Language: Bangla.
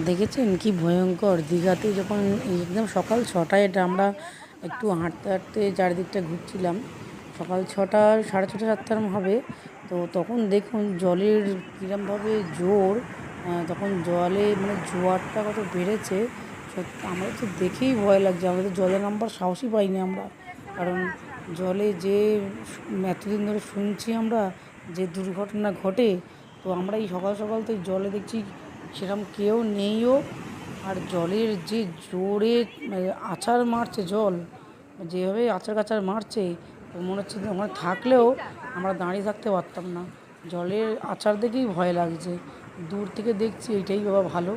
দেখেছেন কি ভয়ঙ্কর দীঘাতে যখন একদম সকাল ছটায়, এটা আমরা একটু হাঁটতে হাঁটতে চারিদিকটা ঘুরছিলাম। সকাল ছটা, সাড়ে ছটা সাতটার হবে। তো তখন দেখুন জলের কীরমভাবে জোর। তখন জলে মানে জোয়ারটা কত বেড়েছে। সত্যি আমাদের তো দেখেই ভয় লাগছে, আমাদের জলে নামবার সাহসই পাইনি আমরা। কারণ জলে যে এতদিন ধরে শুনছি আমরা যে দুর্ঘটনা ঘটে, তো আমরা এই সকাল সকাল তো এই জলে দেখছি সেরকম কেউ নেইও। আর জলের যে জোরে মানে আছাড় মারছে জল, যেভাবে আছাড় কাছাড় মারছে, তো মনে হচ্ছে যে ওখানে থাকলেও আমরা দাঁড়িয়ে থাকতে পারতাম না। জলের আছাড় দেখেই ভয় লাগছে। দূর থেকে দেখছি এইটাই বাবা ভালো।